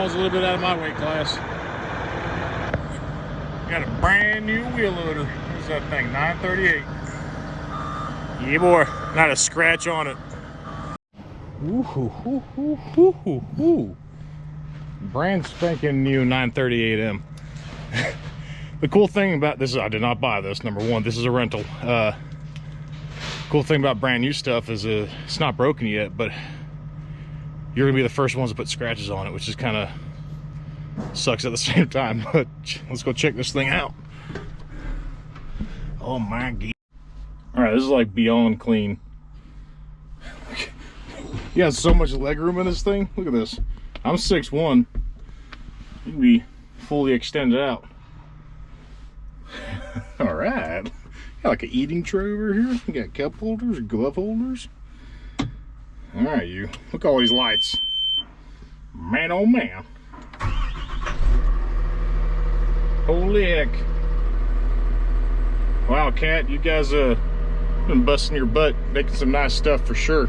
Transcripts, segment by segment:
That was a little bit out of my weight class. Got a brand new wheel loader. What's that thing? 938. Yeah, boy. Not a scratch on it. Ooh, hoo, hoo, hoo, hoo, hoo. Brand spanking new 938M. The cool thing about this is I did not buy this. Number one, this is a rental. Cool thing about brand new stuff is it's not broken yet, but you're gonna be the first ones to put scratches on it, which is kind of sucks at the same time. But let's go check this thing out. Oh my god! All right, this is like beyond clean. You got so much leg room in this thing. Look at this. I'm 6'1". You can be fully extended out. All right. Got like an eating tray over here. You got cup holders, glove holders. All right, you. Look at all these lights. Man, oh man. Holy heck. Wow, Cat, you guys been busting your butt, making some nice stuff for sure.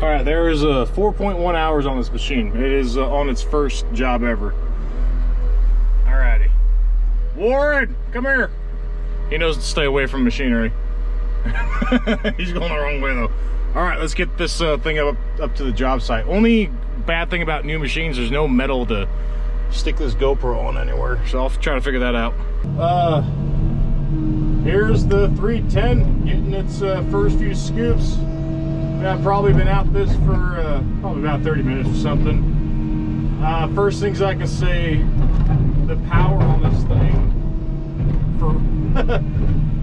All right, there is 4.1 hours on this machine. It is on its first job ever. All righty. Warren, come here. He knows to stay away from machinery. He's going the wrong way though. All right, let's get this thing up to the job site. Only bad thing about new machines, there's no metal to stick this GoPro on anywhere. So I'll try to figure that out. Here's the 310 getting its first few scoops. I've probably been out this for probably about 30 minutes or something. First things I can say, the power on this thing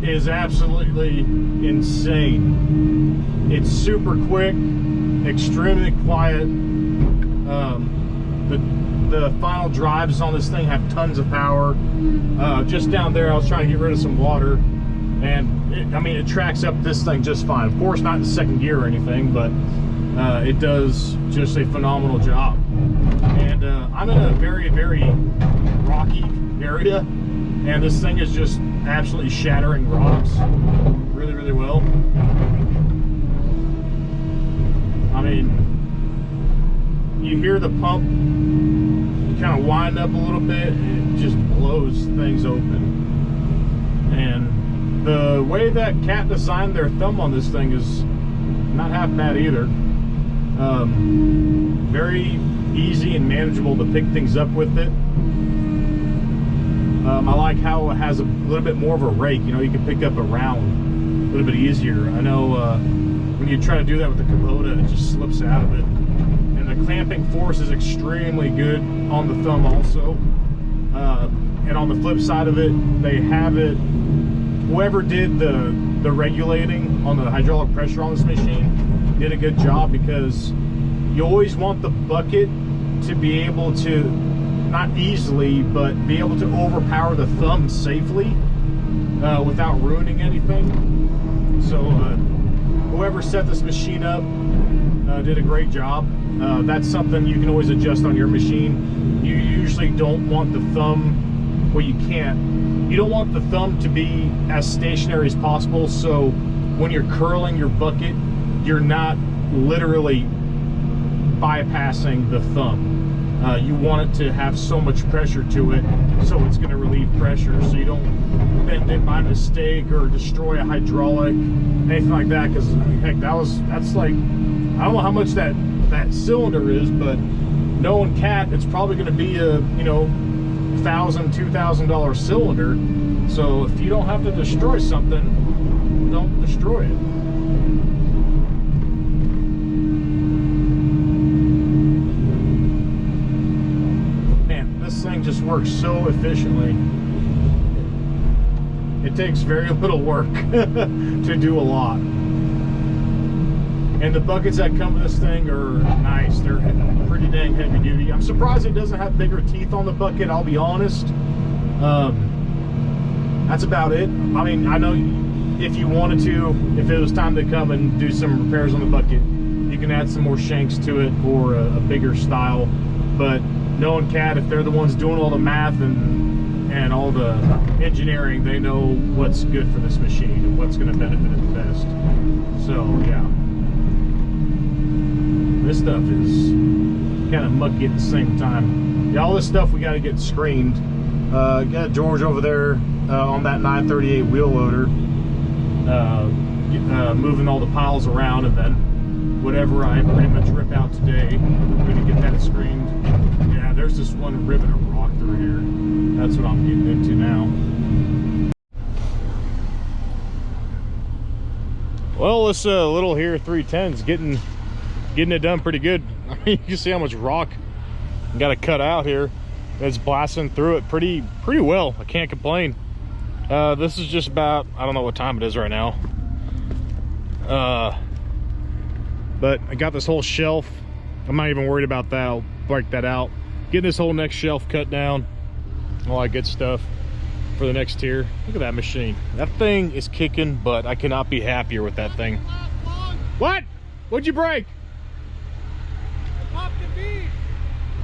is absolutely insane. It's super quick, extremely quiet. The final drives on this thing have tons of power. Just down there I was trying to get rid of some water, and I mean it tracks up this thing just fine. Of course not in second gear or anything, but it does just a phenomenal job. And I'm in a very, very rocky area, and this thing is just absolutely shattering rocks really, really well. I mean, you hear the pump kind of wind up a little bit, and it just blows things open. And the way that Cat designed their thumb on this thing is not half bad either. Very easy and manageable to pick things up with it. I like how it has a little bit more of a rake. You know, you can pick up a round a little bit easier. I know when you try to do that with the Kubota, it just slips out of it. And the clamping force is extremely good on the thumb also. And on the flip side of it, they have it, whoever did the regulating on the hydraulic pressure on this machine did a good job, because you always want the bucket to be able to, not easily, but be able to overpower the thumb safely without ruining anything. So whoever set this machine up did a great job. That's something you can always adjust on your machine. You usually don't want the thumb, well, you can't. You don't want the thumb to be as stationary as possible, so when you're curling your bucket, you're not literally bypassing the thumb. You want it to have so much pressure to it, so it's going to relieve pressure, so you don't bend it by mistake or destroy a hydraulic, anything like that. Because heck, that's like, I don't know how much that cylinder is, but knowing Cat, it's probably going to be a, you know, $1,000, $2,000 cylinder. So if you don't have to destroy something, don't destroy it. Thing just works so efficiently. It takes very little work to do a lot. And the buckets that come with this thing are nice. They're pretty dang heavy duty. I'm surprised it doesn't have bigger teeth on the bucket, I'll be honest. That's about it. I mean, I know if you wanted to, if it was time to come and do some repairs on the bucket, you can add some more shanks to it or a bigger style. But knowing Cat, if they're the ones doing all the math and all the engineering, they know what's good for this machine and what's going to benefit it the best. So yeah, this stuff is kind of mucky at the same time. Yeah, all this stuff we got to get screened. Got George over there on that 938 wheel loader, moving all the piles around, and then whatever I pretty much rip out today, we're going to get that screened. Yeah, there's this one rivet of rock through here. That's what I'm getting into now. Well, this little here 310's getting it done pretty good. I mean, you can see how much rock got to cut out here. It's blasting through it pretty well. I can't complain. This is just about, I don't know what time it is right now. But I got this whole shelf. I'm not even worried about that. I'll break that out. Getting this whole next shelf cut down. All that good stuff for the next tier. Look at that machine. That thing is kicking butt. I cannot be happier with that thing. What? What'd you break? I popped a bead.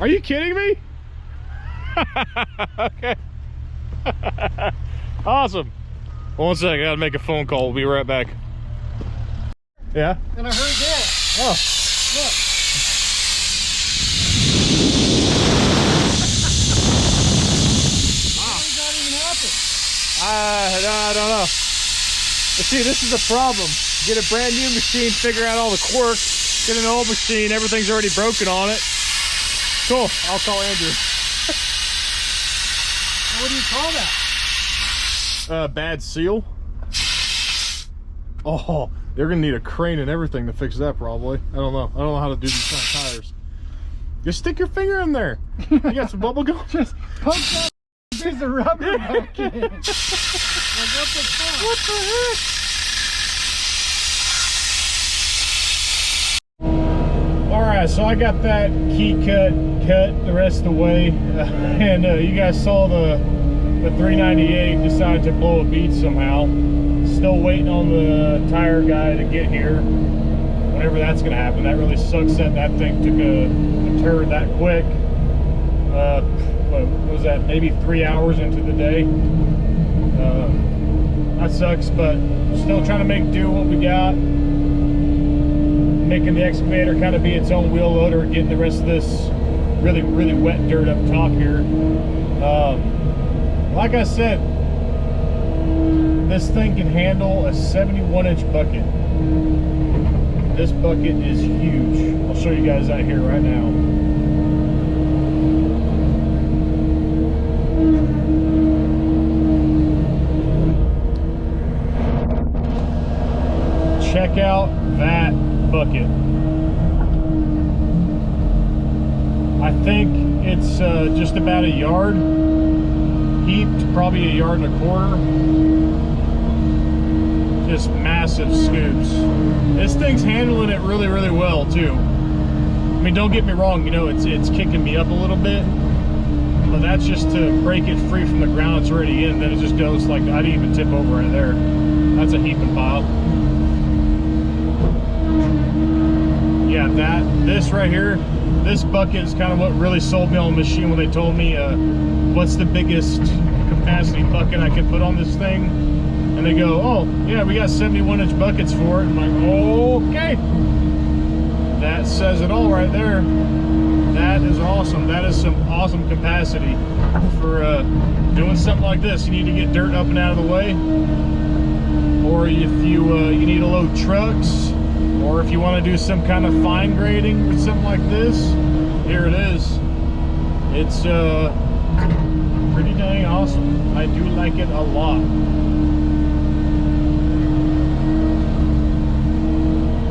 Are you kidding me? Okay. Awesome. One second, I gotta make a phone call. We'll be right back. Yeah? And I heard that. Oh. Look. How did that even happen? I don't know. But see, this is the problem. Get a brand new machine, figure out all the quirks. Get an old machine, everything's already broken on it. Cool, I'll call Andrew. What do you call that? Bad seal. Oh, they're gonna need a crane and everything to fix that probably. I don't know how to do these kind of tires. Just stick your finger in there. You got some bubble gum? Just poke that piece of rubber back in. Like, what the fuck? What the heck? Alright, so I got that key cut the rest of the way. And you guys saw the 398 decided to blow a bead somehow. Still waiting on the tire guy to get here. Whenever that's going to happen. That really sucks that thing took a turn that quick. What was that? Maybe 3 hours into the day. That sucks, but still trying to make do what we got. Making the excavator kind of be its own wheel loader, getting the rest of this really wet dirt up top here. Like I said, this thing can handle a 71-inch bucket. This bucket is huge. I'll show you guys that here right now. Check out that bucket. I think it's just about a yard heaped, probably a yard and a quarter. Just massive scoops. This thing's handling it really well too. I mean, don't get me wrong, you know, it's kicking me up a little bit, but that's just to break it free from the ground it's already in. Then it just goes like, I didn't even tip over right there. That's a heaping pile. Yeah, this right here, this bucket is kind of what really sold me on the machine when they told me what's the biggest capacity bucket I can put on this thing. And they go, oh, yeah, we got 71-inch buckets for it. I'm like, okay. That says it all right there. That is awesome. That is some awesome capacity for doing something like this. You need to get dirt up and out of the way. Or if you need to load trucks, or if you want to do some kind of fine grading with something like this, here it is. It's pretty dang awesome. I do like it a lot.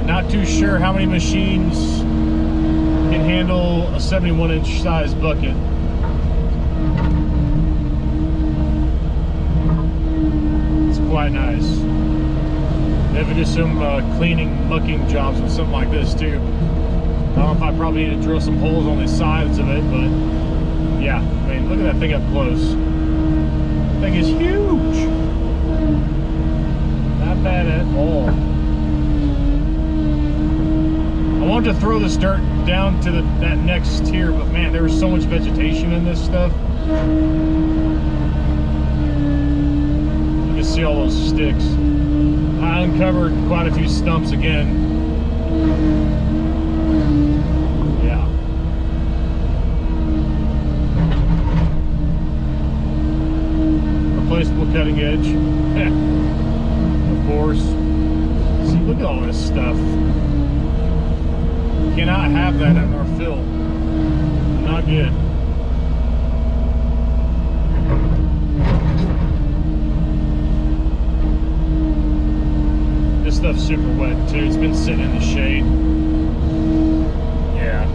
Not too sure how many machines can handle a 71-inch size bucket. It's quite nice. They have to do some cleaning, mucking jobs with something like this too. I don't know if I probably need to drill some holes on the sides of it, but yeah, I mean, look at that thing up close. That thing is huge. Not bad at all. I wanted to throw this dirt down to that next tier, but man, there was so much vegetation in this stuff. You can see all those sticks. I uncovered quite a few stumps again. Yeah. replaceable cutting edge. Of course. See, look at all this stuff. Cannot have that in our fill. Not good. This stuff's super wet too. It's been sitting in the shade. Yeah.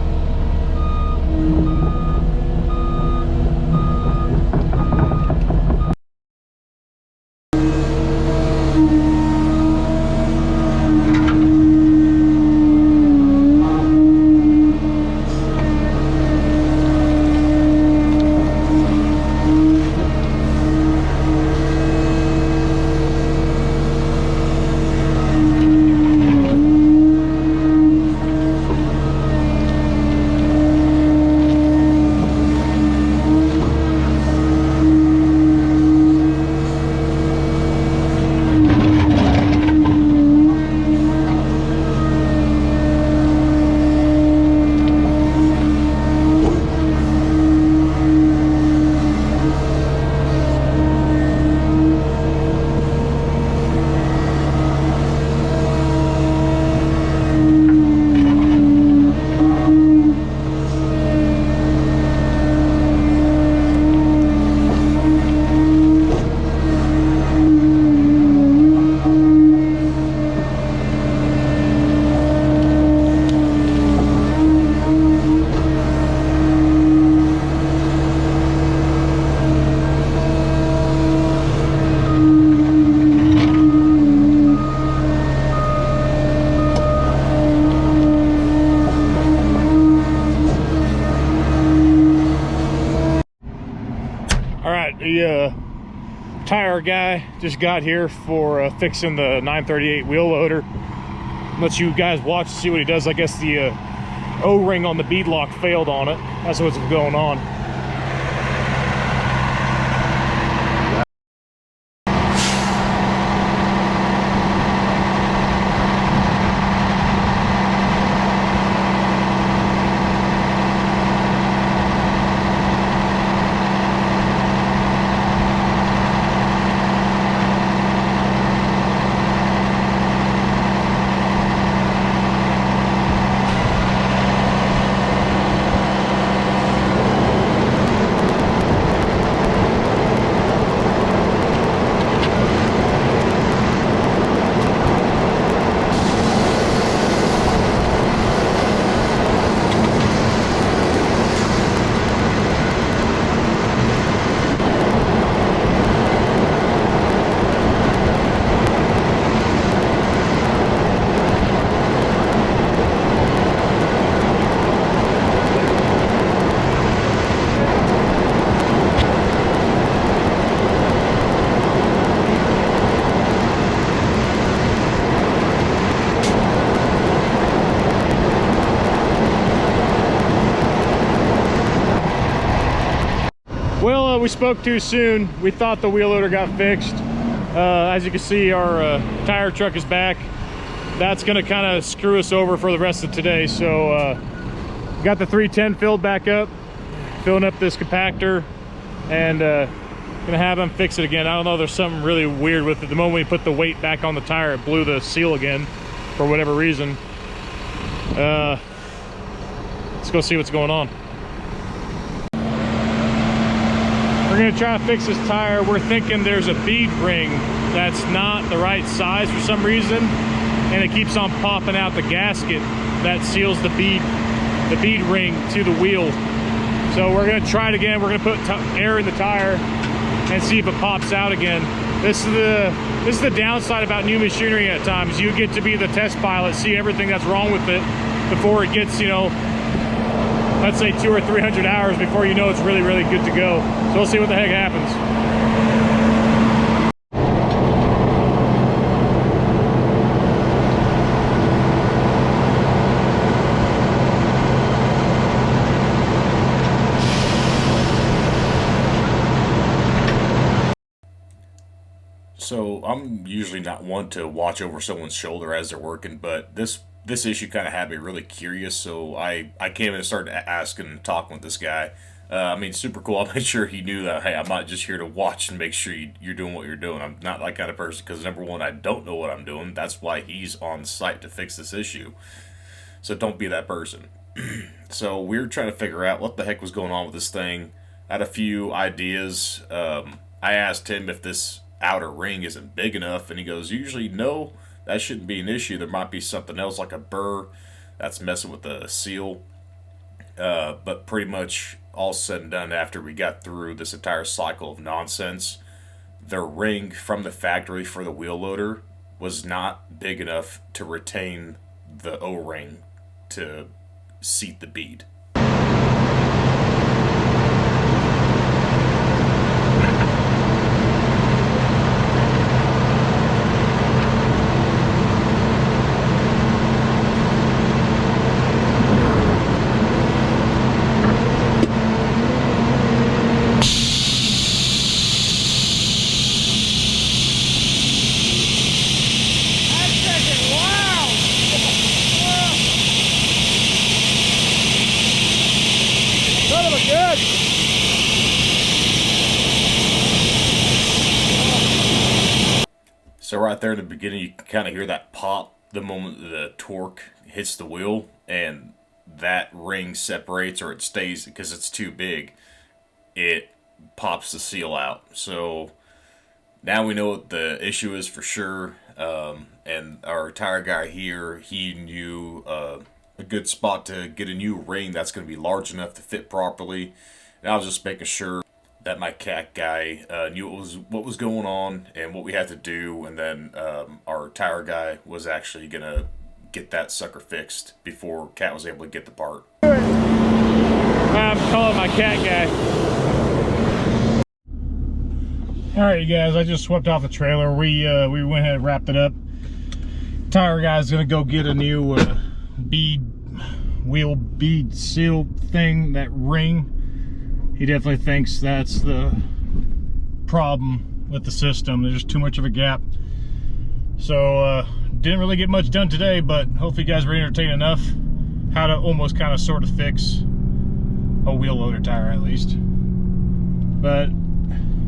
The tire guy just got here for fixing the 938 wheel loader. Let you guys watch to see what he does. I guess the O-ring on the bead lock failed on it. That's what's going on. Well, we spoke too soon. We thought the wheel loader got fixed. As you can see, our tire truck is back. That's gonna kind of screw us over for the rest of today. So got the 310 filled back up, filling up this compactor, and gonna have them fix it again. I don't know, there's something really weird with it. The moment we put the weight back on the tire, it blew the seal again for whatever reason. Let's go see what's going on. We're gonna try to fix this tire. We're thinking there's a bead ring that's not the right size for some reason, and it keeps on popping out the gasket that seals the bead ring to the wheel. So we're gonna try it again. We're gonna put air in the tire and see if it pops out again. This is the downside about new machinery at times. You get to be the test pilot, see everything that's wrong with it before it gets, you know, let's say 200 or 300 hours before you know it's really, really good to go. So we'll see what the heck happens. So I'm usually not one to watch over someone's shoulder as they're working, but this issue kind of had me really curious, so I came in and started asking and talking with this guy. I mean, super cool. I made sure he knew that, hey, I'm not just here to watch and make sure you're doing what you're doing. I'm not that kind of person because, number one, I don't know what I'm doing. That's why he's on site to fix this issue. So don't be that person. So we were trying to figure out what the heck was going on with this thing. I had a few ideas. I asked him if this outer ring isn't big enough, and he goes, usually no, that shouldn't be an issue. There might be something else like a burr that's messing with the seal. But pretty much all said and done, after we got through this entire cycle of nonsense, the ring from the factory for the wheel loader was not big enough to retain the O-ring to seat the bead. So right there in the beginning, you can kind of hear that pop the moment the torque hits the wheel, and that ring separates, or it stays because it's too big. It pops the seal out. So now we know what the issue is for sure. And our tire guy here, he knew a good spot to get a new ring that's going to be large enough to fit properly. And I was just making sure that my cat guy knew what was going on and what we had to do, and then our tire guy was actually gonna get that sucker fixed before Cat was able to get the part. I'm calling my cat guy. All right, you guys, I just swept off the trailer. We went ahead and wrapped it up. Tire guy's gonna go get a new wheel bead seal thing, that ring. He definitely thinks that's the problem with the system. There's too much of a gap. So didn't really get much done today, but hopefully you guys were entertained enough how to almost kind of sort of fix a wheel loader tire at least. But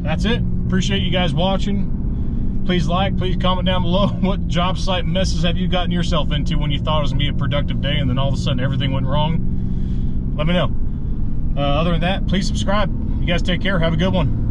that's it. Appreciate you guys watching. Please like, please comment down below what job site messes have you gotten yourself into when you thought it was gonna be a productive day and then all of a sudden everything went wrong. Let me know. Other than that, please subscribe. You guys take care. Have a good one.